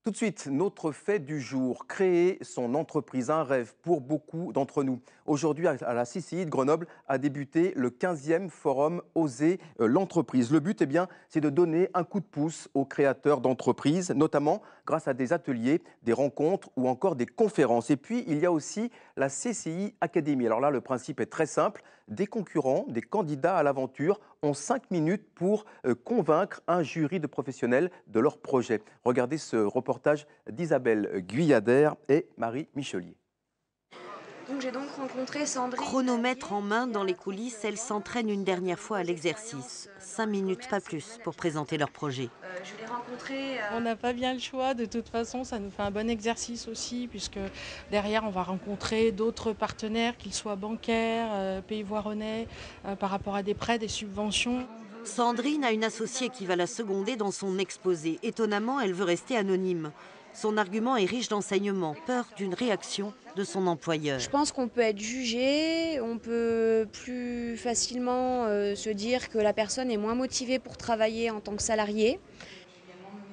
Tout de suite, notre fait du jour, créer son entreprise, un rêve pour beaucoup d'entre nous. Aujourd'hui, à la CCI de Grenoble, a débuté le 15e forum Oser l'entreprise. Le but, c'est de donner un coup de pouce aux créateurs d'entreprises, notamment grâce à des ateliers, des rencontres ou encore des conférences. Et puis, il y a aussi la CCI Academy. Alors là, le principe est très simple. Des concurrents, des candidats à l'aventure ont 5 minutes pour convaincre un jury de professionnels de leur projet. Regardez ce reportage d'Isabelle Guyadère et Marie Michelier. J'ai donc rencontré Sandrine. Chronomètre en main dans les coulisses, elles s'entraînent une dernière fois à l'exercice. 5 minutes, pas plus, pour présenter leur projet. Je l'ai rencontré. On n'a pas bien le choix, de toute façon, ça nous fait un bon exercice aussi, puisque derrière, on va rencontrer d'autres partenaires, qu'ils soient bancaires, pays voironnais, par rapport à des prêts, des subventions. Sandrine a une associée qui va la seconder dans son exposé. Étonnamment, elle veut rester anonyme. Son argument est riche d'enseignements, peur d'une réaction de son employeur. Je pense qu'on peut être jugé, on peut plus facilement se dire que la personne est moins motivée pour travailler en tant que salarié.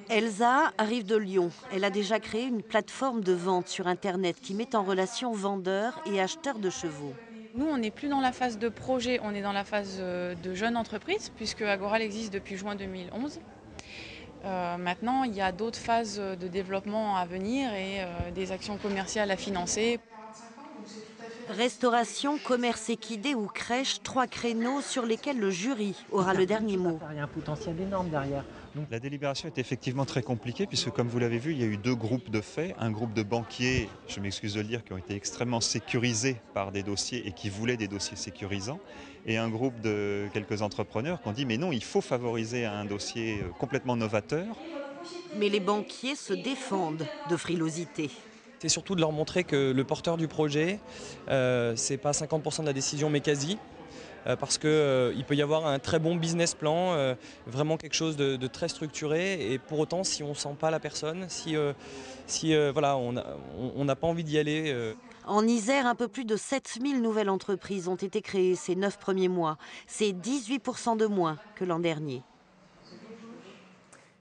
Elsa arrive de Lyon. Elle a déjà créé une plateforme de vente sur Internet qui met en relation vendeurs et acheteurs de chevaux. Nous, on n'est plus dans la phase de projet, on est dans la phase de jeune entreprise, puisque Agoral existe depuis juin 2011. Maintenant, il y a d'autres phases de développement à venir et des actions commerciales à financer. Restauration, commerce équidé ou crèche, 3 créneaux sur lesquels le jury aura le dernier mot. Il y a un potentiel énorme derrière. La délibération est effectivement très compliquée puisque, comme vous l'avez vu, il y a eu 2 groupes de faits. Un groupe de banquiers, je m'excuse de le dire, qui ont été extrêmement sécurisés par des dossiers et qui voulaient des dossiers sécurisants. Et un groupe de quelques entrepreneurs qui ont dit mais non, il faut favoriser un dossier complètement novateur. Mais les banquiers se défendent de frilosité. C'est surtout de leur montrer que le porteur du projet, c'est pas 50% de la décision mais quasi. Parce qu'il peut y avoir un très bon business plan, vraiment quelque chose de très structuré. Et pour autant, si on ne sent pas la personne, si voilà, on n'a pas envie d'y aller. En Isère, un peu plus de 7000 nouvelles entreprises ont été créées ces 9 premiers mois. C'est 18% de moins que l'an dernier.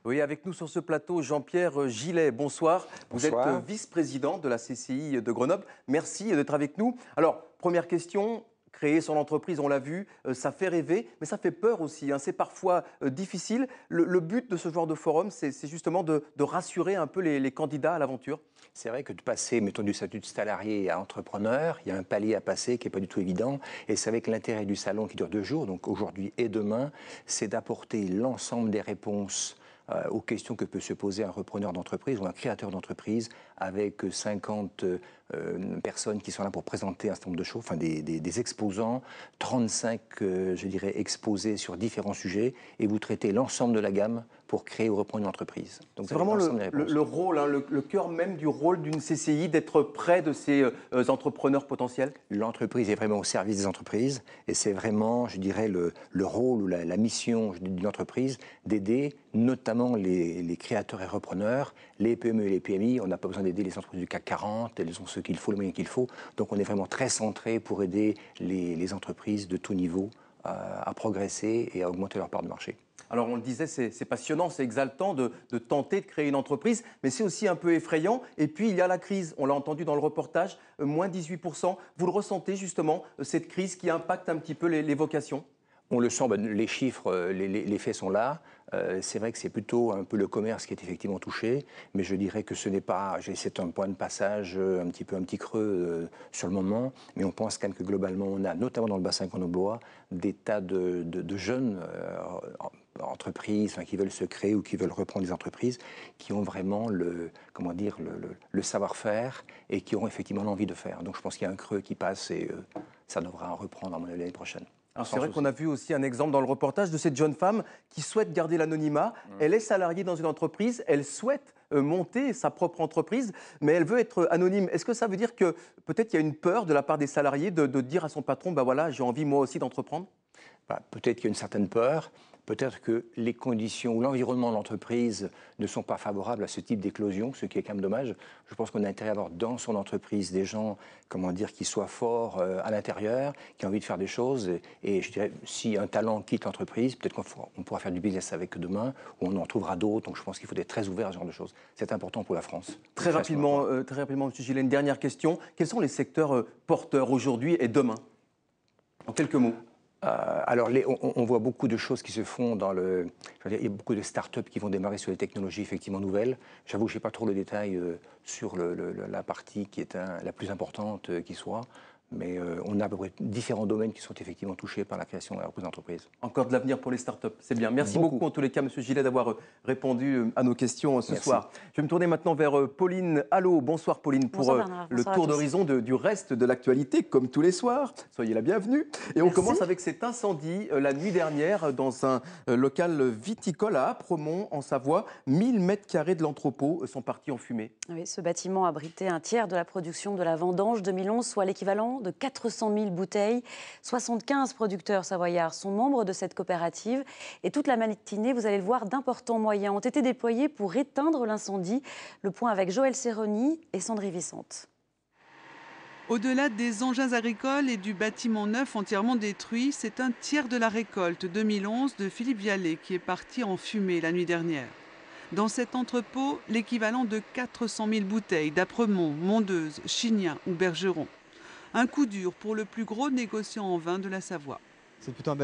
Oui, avec nous sur ce plateau, Jean-Pierre Gillet. Bonsoir. Vous êtes vice-président de la CCI de Grenoble. Merci d'être avec nous. Alors, première question. Créer son entreprise, on l'a vu, ça fait rêver, mais ça fait peur aussi. C'est parfois difficile. Le but de ce genre de forum, c'est justement de rassurer un peu les candidats à l'aventure. C'est vrai que de passer, mettons, du statut de salarié à entrepreneur, il y a un palier à passer qui n'est pas du tout évident. Et c'est avec l'intérêt du salon qui dure 2 jours, donc aujourd'hui et demain, c'est d'apporter l'ensemble des réponses aux questions que peut se poser un repreneur d'entreprise ou un créateur d'entreprise avec 50 personnes qui sont là pour présenter un certain nombre de choses, enfin des exposants, 35, je dirais, exposés sur différents sujets, et vous traitez l'ensemble de la gamme pour créer ou reprendre une entreprise. Donc c'est vraiment le rôle, le cœur même du rôle d'une CCI, d'être près de ces entrepreneurs potentiels. L'entreprise est vraiment au service des entreprises, et c'est vraiment, je dirais, le rôle ou la mission d'une entreprise d'aider notamment les créateurs et repreneurs, les PME et les PMI. On n'a pas besoin d'aider les entreprises du CAC 40, elles ont ce qu'il faut, le moyen qu'il faut. Donc on est vraiment très centré pour aider les entreprises de tout niveau à progresser et à augmenter leur part de marché. Alors on le disait, c'est passionnant, c'est exaltant de tenter de créer une entreprise, mais c'est aussi un peu effrayant. Et puis il y a la crise, on l'a entendu dans le reportage, moins 18%. Vous le ressentez justement, cette crise qui impacte un petit peu les vocations? On le sent, les chiffres, les faits sont là. C'est vrai que c'est plutôt un peu le commerce qui est effectivement touché, mais je dirais que ce n'est pas, c'est un point de passage, un petit creux sur le moment, mais on pense quand même que globalement on a, notamment dans le bassin grenoblois, des tas de jeunes entreprises qui veulent se créer ou qui veulent reprendre des entreprises, qui ont vraiment le savoir-faire et qui auront effectivement l'envie de faire. Donc je pense qu'il y a un creux qui passe et ça devra reprendre à mon avis l'année prochaine. C'est vrai qu'on a vu aussi un exemple dans le reportage de cette jeune femme qui souhaite garder l'anonymat. Elle est salariée dans une entreprise, elle souhaite monter sa propre entreprise, mais elle veut être anonyme. Est-ce que ça veut dire que peut-être il y a une peur de la part des salariés de dire à son patron, voilà, j'ai envie moi aussi d'entreprendre? Peut-être qu'il y a une certaine peur. Peut-être que les conditions ou l'environnement de l'entreprise ne sont pas favorables à ce type d'éclosion, ce qui est quand même dommage. Je pense qu'on a intérêt à avoir dans son entreprise des gens, comment dire, qui soient forts à l'intérieur, qui ont envie de faire des choses. Et je dirais, si un talent quitte l'entreprise, peut-être qu'on pourra faire du business avec eux demain, ou on en trouvera d'autres. Donc je pense qu'il faut être très ouvert à ce genre de choses. C'est important pour la France. Très rapidement, M. Gillet, une dernière question. Quels sont les secteurs porteurs aujourd'hui et demain? En quelques mots. Alors, on voit beaucoup de choses qui se font il y a beaucoup de start-up qui vont démarrer sur les technologies effectivement nouvelles. J'avoue, je n'ai pas trop le détail sur la partie qui est la plus importante qui soit. Mais on a à peu près différents domaines qui sont effectivement touchés par la création de la reprise d'entreprise. Encore de l'avenir pour les startups, c'est bien. Merci beaucoup en tous les cas, M. Gillet, d'avoir répondu à nos questions ce soir. Je vais me tourner maintenant vers Pauline Allot. Bonsoir Pauline pour le tour d'horizon du reste de l'actualité, comme tous les soirs. Soyez la bienvenue. Et on commence avec cet incendie la nuit dernière dans un local viticole à Apremont, en Savoie. 1000 mètres carrés de l'entrepôt sont partis en fumée. Oui, ce bâtiment abritait un tiers de la production de la vendange 2011, soit l'équivalent de 400 000 bouteilles. 75 producteurs savoyards sont membres de cette coopérative. Et toute la matinée, vous allez le voir, d'importants moyens ont été déployés pour éteindre l'incendie. Le point avec Joël Serroni et Sandrine Vicente. Au-delà des engins agricoles et du bâtiment neuf entièrement détruit, c'est un tiers de la récolte 2011 de Philippe Vialet qui est parti en fumée la nuit dernière. Dans cet entrepôt, l'équivalent de 400 000 bouteilles d'Apremont, Mondeuse, Chignin ou Bergeron. Un coup dur pour le plus gros négociant en vin de la Savoie. C'est plutôt un